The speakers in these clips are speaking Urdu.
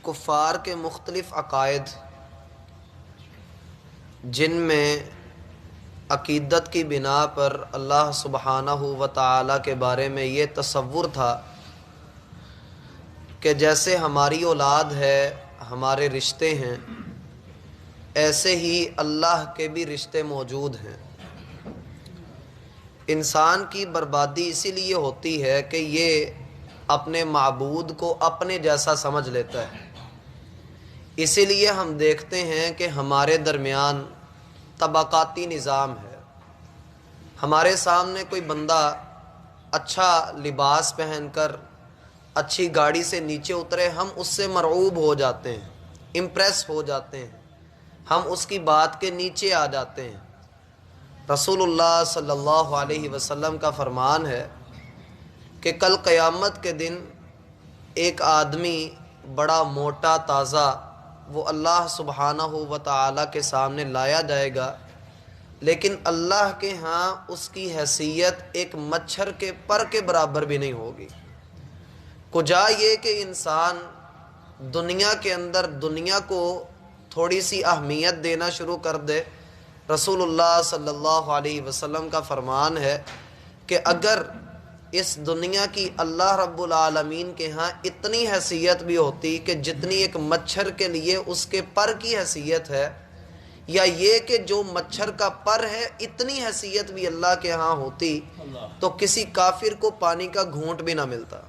کفار کے مختلف عقائد جن میں عقیدت کی بنا پر اللہ سبحانہ و تعالیٰ کے بارے میں یہ تصور تھا کہ جیسے ہماری اولاد ہے، ہمارے رشتے ہیں، ایسے ہی اللہ کے بھی رشتے موجود ہیں۔ انسان کی بربادی اسی لیے ہوتی ہے کہ یہ اپنے معبود کو اپنے جیسا سمجھ لیتا ہے۔ اسی لیے ہم دیکھتے ہیں کہ ہمارے درمیان طبقاتی نظام ہے۔ ہمارے سامنے کوئی بندہ اچھا لباس پہن کر اچھی گاڑی سے نیچے اترے، ہم اس سے مرعوب ہو جاتے ہیں، امپریس ہو جاتے ہیں، ہم اس کی بات کے نیچے آ جاتے ہیں۔ رسول اللہ صلی اللہ علیہ وسلم کا فرمان ہے کہ کل قیامت کے دن ایک آدمی بڑا موٹا تازہ وہ اللہ سبحانہ و تعالیٰ کے سامنے لایا جائے گا، لیکن اللہ کے ہاں اس کی حیثیت ایک مچھر کے پر کے برابر بھی نہیں ہوگی۔ کجا یہ کہ انسان دنیا کے اندر دنیا کو تھوڑی سی اہمیت دینا شروع کر دے۔ رسول اللہ صلی اللہ علیہ وسلم کا فرمان ہے کہ اگر اس دنیا کی اللہ رب العالمین کے ہاں اتنی حیثیت بھی ہوتی کہ جتنی ایک مچھر کے لیے اس کے پر کی حیثیت ہے، یا یہ کہ جو مچھر کا پر ہے اتنی حیثیت بھی اللہ کے ہاں ہوتی تو کسی کافر کو پانی کا گھونٹ بھی نہ ملتا۔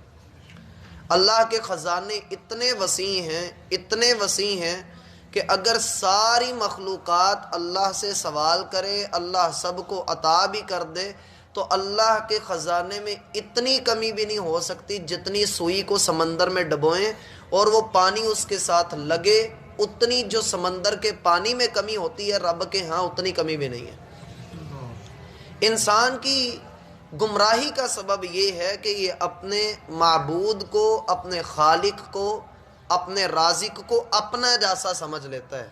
اللہ کے خزانے اتنے وسیع ہیں، اتنے وسیع ہیں کہ اگر ساری مخلوقات اللہ سے سوال کرے، اللہ سب کو عطا بھی کر دے، تو اللہ کے خزانے میں اتنی کمی بھی نہیں ہو سکتی جتنی سوئی کو سمندر میں ڈبوئیں اور وہ پانی اس کے ساتھ لگے، اتنی جو سمندر کے پانی میں کمی ہوتی ہے رب کے ہاں اتنی کمی بھی نہیں ہے۔ انسان کی گمراہی کا سبب یہ ہے کہ یہ اپنے معبود کو، اپنے خالق کو، اپنے رازق کو اپنا جیسا سمجھ لیتا ہے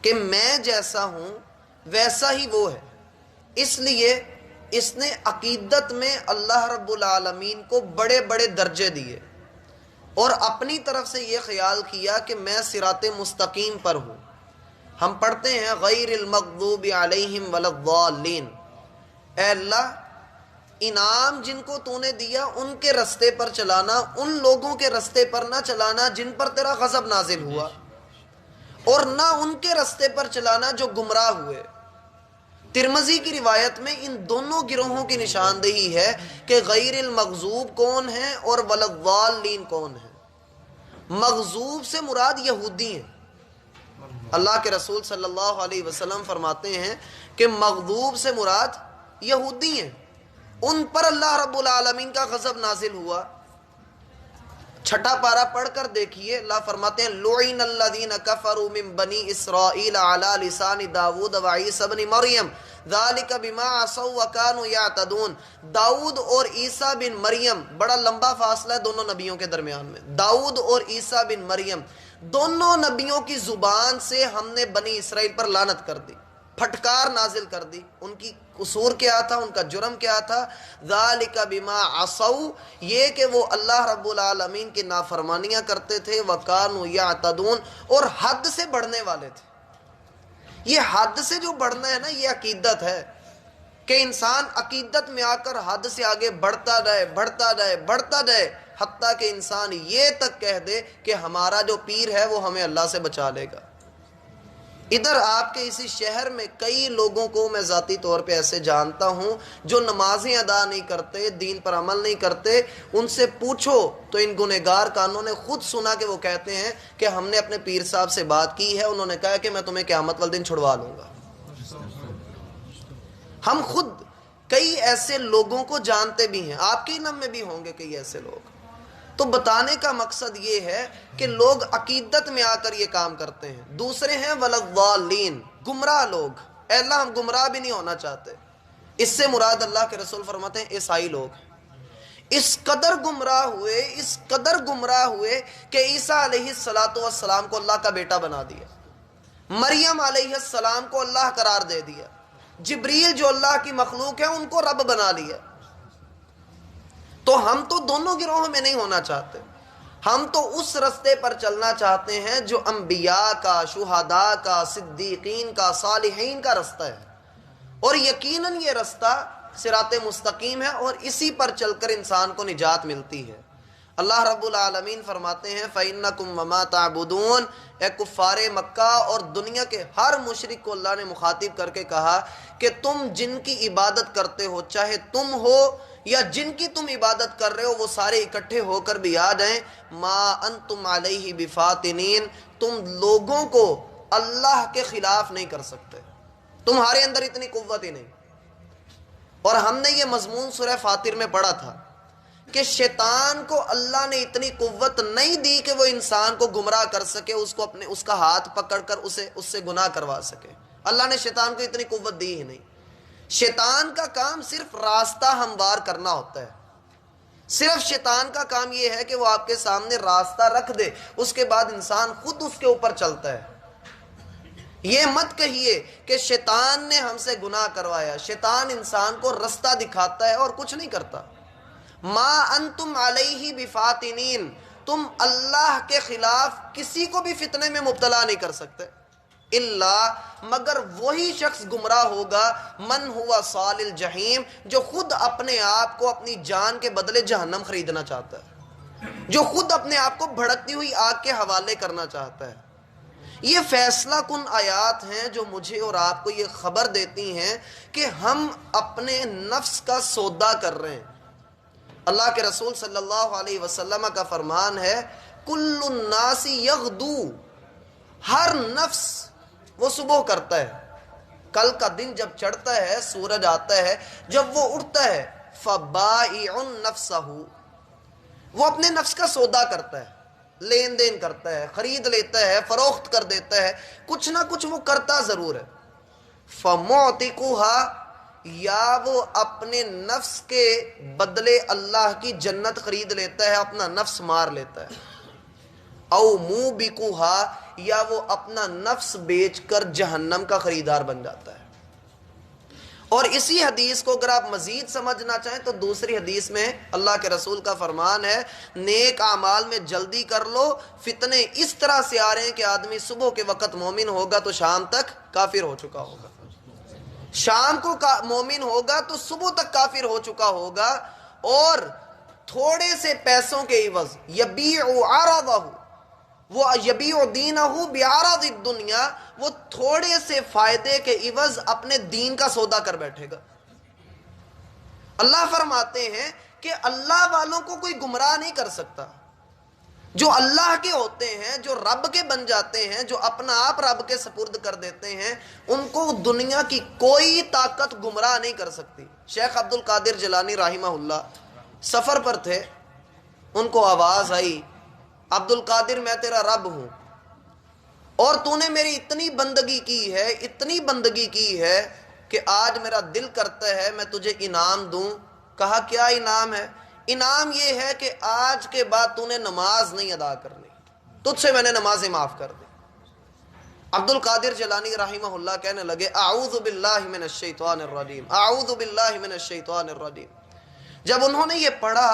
کہ میں جیسا ہوں ویسا ہی وہ ہے۔ اس لیے اس نے عقیدت میں اللہ رب العالمین کو بڑے بڑے درجے دیے اور اپنی طرف سے یہ خیال کیا کہ میں صراط مستقیم پر ہوں۔ ہم پڑھتے ہیں غیر المغضوب علیہم ولا الضالین، اے اللہ انعام جن کو تو نے دیا ان کے رستے پر چلانا، ان لوگوں کے رستے پر نہ چلانا جن پر تیرا غضب نازل ہوا، اور نہ ان کے رستے پر چلانا جو گمراہ ہوئے۔ ترمذی کی روایت میں ان دونوں گروہوں کی نشاندہی ہے کہ غیر المغضوب کون ہے اور ولا الضالین کون ہے۔ مغضوب سے مراد یہودی ہیں۔ اللہ کے رسول صلی اللہ علیہ وسلم فرماتے ہیں کہ مغضوب سے مراد یہودی ہیں، ان پر اللہ رب العالمین کا غضب نازل ہوا۔ چھٹا پارہ پڑھ کر دیکھیے، اللہ فرماتے ہیں لعن الذین کفروا من بنی اسرائیل علی لسان داود و عیسی بن مریم ذالک بما عصوا وکانوا یعتدون۔ داؤد اور عیسیٰ بن مریم، بڑا لمبا فاصلہ ہے دونوں نبیوں کے درمیان میں، داؤد اور عیسیٰ بن مریم دونوں نبیوں کی زبان سے ہم نے بنی اسرائیل پر لعنت کر دی، پھٹکار نازل کر دی۔ ان کی قصور کیا تھا، ان کا جرم کیا تھا؟ ذالک بما عصوا، یہ کہ وہ اللہ رب العالمین کی نافرمانیاں کرتے تھے، وکانوا یعتدون، اور حد سے بڑھنے والے تھے۔ یہ حد سے جو بڑھنا ہے نا، یہ عقیدت ہے کہ انسان عقیدت میں آ کر حد سے آگے بڑھتا جائے، بڑھتا جائے، بڑھتا جائے، حتیٰ کہ انسان یہ تک کہہ دے کہ ہمارا جو پیر ہے وہ ہمیں اللہ سے بچا لے گا۔ ادھر آپ کے اسی شہر میں کئی لوگوں کو میں ذاتی طور پہ ایسے جانتا ہوں جو نمازیں ادا نہیں کرتے، دین پر عمل نہیں کرتے۔ ان سے پوچھو تو ان گنہگار کانوں نے خود سنا کہ وہ کہتے ہیں کہ ہم نے اپنے پیر صاحب سے بات کی ہے، انہوں نے کہا کہ میں تمہیں قیامت والے دن چھڑوا لوں گا۔ ہم خود کئی ایسے لوگوں کو جانتے بھی ہیں، آپ کے علم میں بھی ہوں گے کئی ایسے لوگ۔ تو بتانے کا مقصد یہ ہے کہ لوگ عقیدت میں آ کر یہ کام کرتے ہیں۔ دوسرے ہیں ولضالین، گمراہ لوگ۔ اے اللہ ہم گمراہ بھی نہیں ہونا چاہتے۔ اس سے مراد اللہ کے رسول فرماتے ہیں عیسائی لوگ۔ اس قدر گمراہ ہوئے، اس قدر گمراہ ہوئے کہ عیسیٰ علیہ السلام کو اللہ کا بیٹا بنا دیا، مریم علیہ السلام کو اللہ قرار دے دیا، جبریل جو اللہ کی مخلوق ہے ان کو رب بنا لیا۔ تو ہم تو دونوں گروہوں میں نہیں ہونا چاہتے۔ ہم تو اس رستے پر چلنا چاہتے ہیں جو انبیاء کا، شہداء کا، صدیقین کا، صالحین کا رستہ ہے، اور یقیناً یہ رستہ صراط مستقیم ہے، اور اسی پر چل کر انسان کو نجات ملتی ہے۔ اللہ رب العالمین فرماتے ہیں فَإِنَّكُمْ وَمَا تَعْبُدُونَ، اے کفار مکہ اور دنیا کے ہر مشرک کو اللہ نے مخاطب کر کے کہا کہ تم جن کی عبادت کرتے ہو، چاہے تم ہو یا جن کی تم عبادت کر رہے ہو، وہ سارے اکٹھے ہو کر بھی آ جائیں، ما انتم علیہ بفاتنین، تم لوگوں کو اللہ کے خلاف نہیں کر سکتے، تمہارے اندر اتنی قوت ہی نہیں۔ اور ہم نے یہ مضمون سورہ فاطر میں پڑھا تھا کہ شیطان کو اللہ نے اتنی قوت نہیں دی کہ وہ انسان کو گمراہ کر سکے، اس کا ہاتھ پکڑ کر اس سے گناہ کروا سکے۔ اللہ نے شیطان کو اتنی قوت دی ہی نہیں۔ شیطان کا کام صرف راستہ ہموار کرنا ہوتا ہے، صرف شیطان کا کام یہ ہے کہ وہ آپ کے سامنے راستہ رکھ دے، اس کے بعد انسان خود اس کے اوپر چلتا ہے۔ یہ مت کہیے کہ شیطان نے ہم سے گناہ کروایا، شیطان انسان کو رستہ دکھاتا ہے اور کچھ نہیں کرتا۔ ما انتم علیہ بفاتنین، تم اللہ کے خلاف کسی کو بھی فتنے میں مبتلا نہیں کر سکتے، الا مگر وہی شخص گمراہ ہوگا من ہوا صال الجحیم، جو خود اپنے آپ کو اپنی جان کے بدلے جہنم خریدنا چاہتا ہے، جو خود اپنے آپ کو بھڑکتی ہوئی آگ کے حوالے کرنا چاہتا ہے۔ یہ فیصلہ کن آیات ہیں جو مجھے اور آپ کو یہ خبر دیتی ہیں کہ ہم اپنے نفس کا سودا کر رہے ہیں۔ اللہ کے رسول صلی اللہ علیہ وسلم کا فرمان ہے کل الناس یغدو، ہر نفس وہ صبح کرتا ہے، کل کا دن جب چڑھتا ہے، سورج آتا ہے، جب وہ اٹھتا ہے، فبائع نفسہ، وہ اپنے نفس کا سودا کرتا ہے، لین دین کرتا ہے، خرید لیتا ہے، فروخت کر دیتا ہے، کچھ نہ کچھ وہ کرتا ضرور ہے۔ فمعتقها، یا وہ اپنے نفس کے بدلے اللہ کی جنت خرید لیتا ہے، اپنا نفس مار لیتا ہے، او موبقها، یا وہ اپنا نفس بیچ کر جہنم کا خریدار بن جاتا ہے۔ اور اسی حدیث کو اگر آپ مزید سمجھنا چاہیں تو دوسری حدیث میں اللہ کے رسول کا فرمان ہے نیک اعمال میں جلدی کر لو، فتنے اس طرح سے آ رہے ہیں کہ آدمی صبح کے وقت مومن ہوگا تو شام تک کافر ہو چکا ہوگا، شام کو مومن ہوگا تو صبح تک کافر ہو چکا ہوگا، اور تھوڑے سے پیسوں کے عوض یبیع عرضہ، وہ یبیع دینہ بعرض الدنیا، وہ تھوڑے سے فائدے کے عوض اپنے دین کا سودا کر بیٹھے گا۔ اللہ فرماتے ہیں کہ اللہ والوں کو کوئی گمراہ نہیں کر سکتا، جو اللہ کے ہوتے ہیں، جو رب کے بن جاتے ہیں، جو اپنا آپ رب کے سپرد کر دیتے ہیں، ان کو دنیا کی کوئی طاقت گمراہ نہیں کر سکتی۔ شیخ عبد القادر جیلانی رحمہ اللہ سفر پر تھے، ان کو آواز آئی عبد القادر میں تیرا رب ہوں، اور تو نے میری اتنی بندگی کی ہے، اتنی بندگی کی ہے کہ آج میرا دل کرتا ہے میں تجھے انعام دوں۔ کہا کیا انعام ہے؟ انعام یہ ہے کہ آج کے بعد تو نے نماز نہیں ادا کرنی، تجھ سے میں نے نمازیں معاف کر دی۔ عبد القادر جیلانی رحمہ اللہ کہنے لگے اعوذ باللہ من الشیطان الرجیم، اعوذ باللہ من الشیطان الرجیم۔ جب انہوں نے یہ پڑھا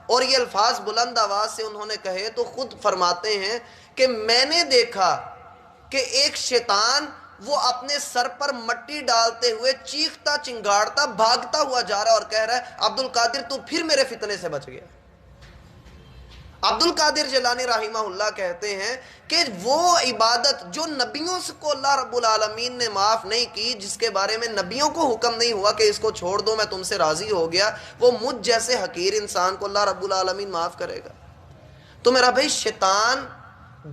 اور یہ الفاظ بلند آواز سے انہوں نے کہے تو خود فرماتے ہیں کہ میں نے دیکھا کہ ایک شیطان وہ اپنے سر پر مٹی ڈالتے ہوئے چیختا چنگاڑتا بھاگتا ہوا جا رہا اور کہہ رہا ہے عبد القادر تو پھر میرے فتنے سے بچ گیا۔ عبد القادر جیلانی رحمہ اللہ کہتے ہیں کہ وہ عبادت جو نبیوں کو اللہ رب العالمین نے معاف نہیں کی، جس کے بارے میں نبیوں کو حکم نہیں ہوا کہ اس کو چھوڑ دو میں تم سے راضی ہو گیا، وہ مجھ جیسے حقیر انسان کو اللہ رب العالمین معاف کرے گا۔ تو میرا بھائی شیطان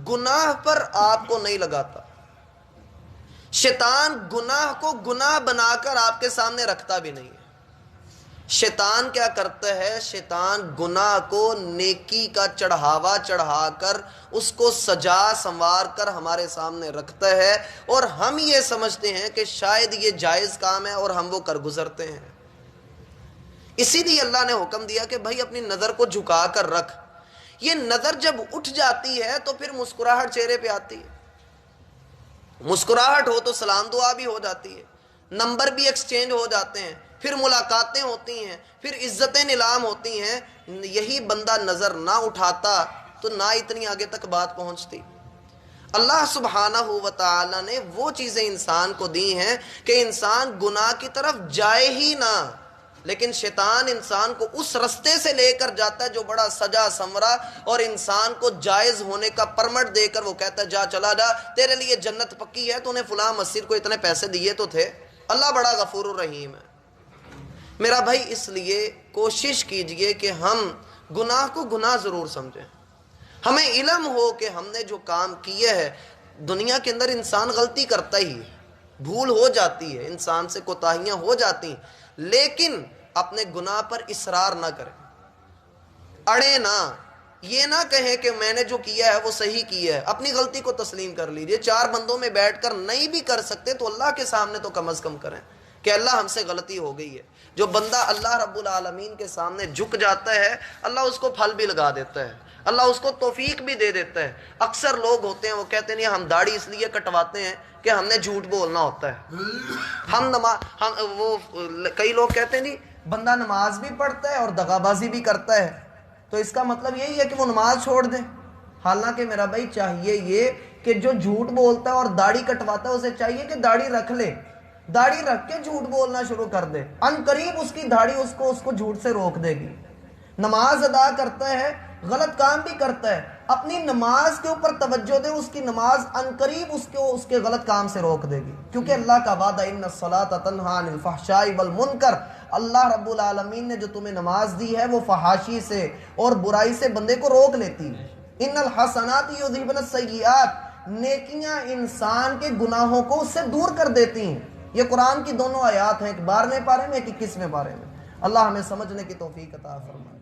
گناہ پر آپ کو نہیں لگاتا، شیطان گناہ کو گناہ بنا کر آپ کے سامنے رکھتا بھی نہیں ہے۔ شیطان کیا کرتا ہے؟ شیطان گناہ کو نیکی کا چڑھاوا چڑھا کر اس کو سجا سنوار کر ہمارے سامنے رکھتا ہے، اور ہم یہ سمجھتے ہیں کہ شاید یہ جائز کام ہے اور ہم وہ کر گزرتے ہیں۔ اسی لیے اللہ نے حکم دیا کہ بھائی اپنی نظر کو جھکا کر رکھ۔ یہ نظر جب اٹھ جاتی ہے تو پھر مسکراہٹ چہرے پہ آتی ہے، مسکراہٹ ہو تو سلام دعا بھی ہو جاتی ہے، نمبر بھی ایکسچینج ہو جاتے ہیں، پھر ملاقاتیں ہوتی ہیں، پھر عزتیں نیلام ہوتی ہیں۔ یہی بندہ نظر نہ اٹھاتا تو نہ اتنی آگے تک بات پہنچتی۔ اللہ سبحانہ و تعالی نے وہ چیزیں انسان کو دی ہیں کہ انسان گناہ کی طرف جائے ہی نہ، لیکن شیطان انسان کو اس رستے سے لے کر جاتا ہے جو بڑا سجا سمرا اور انسان کو جائز ہونے کا پرمٹ دے کر وہ کہتا ہے جا چلا جا، تیرے لیے جنت پکی ہے، تو نے فلاں مسجد کو اتنے پیسے دیے تو تھے۔ اللہ بڑا غفور الرحیم ہے۔ میرا بھائی اس لیے کوشش کیجئے کہ ہم گناہ کو گناہ ضرور سمجھیں، ہمیں علم ہو کہ ہم نے جو کام کیے ہے، دنیا کے اندر انسان غلطی کرتا ہی ہے، بھول ہو جاتی ہے، انسان سے کوتاہیاں ہو جاتی ہیں، لیکن اپنے گناہ پر اصرار نہ کریں، اڑے نہ، یہ نہ کہیں کہ میں نے جو کیا ہے وہ صحیح کیا ہے، اپنی غلطی کو تسلیم کر لیجئے۔ چار بندوں میں بیٹھ کر نہیں بھی کر سکتے تو اللہ کے سامنے تو کم از کم کریں کہ اللہ ہم سے غلطی ہو گئی ہے۔ جو بندہ اللہ رب العالمین کے سامنے جھک جاتا ہے، اللہ اس کو پھل بھی لگا دیتا ہے، اللہ اس کو توفیق بھی دے دیتا ہے۔ اکثر لوگ ہوتے ہیں وہ کہتے ہیں ہم داڑھی اس لیے کٹواتے ہیں کہ ہم نے جھوٹ بولنا ہوتا ہے، کئی لوگ کہتے ہیں نہیں بندہ نماز بھی پڑھتا ہے اور دغا بازی بھی کرتا ہے تو اس کا مطلب یہی ہے کہ وہ نماز چھوڑ دے۔ حالانکہ میرا بھائی چاہیے یہ کہ جو جھوٹ بولتا ہے اور داڑھی کٹواتا ہے اسے چاہیے کہ داڑھی رکھ لے، داڑھی رکھ کے جھوٹ بولنا شروع کر دے، ان قریب اس کی داڑھی اس کو جھوٹ سے روک دے گی۔ نماز ادا کرتا ہے، غلط کام بھی کرتا ہے، اپنی نماز کے اوپر توجہ دے، اس کی نماز ان قریب اس کے غلط کام سے روک دے گی، کیونکہ اللہ کا وعدہ ان الصلاۃ تنہی عن الفحشاء والمنکر، اللہ رب العالمین نے جو تمہیں نماز دی ہے وہ فحاشی سے اور برائی سے بندے کو روک لیتی ہے۔ ان الحسنات یذہبن السیئات، نیکیاں انسان کے گناہوں کو اس سے دور کر دیتی ہیں۔ یہ قرآن کی دونوں آیات ہیں، ایک 12ویں پارے میں، ایک 21ویں پارے میں۔ اللہ ہمیں سمجھنے کی توفیق عطا فرمائے۔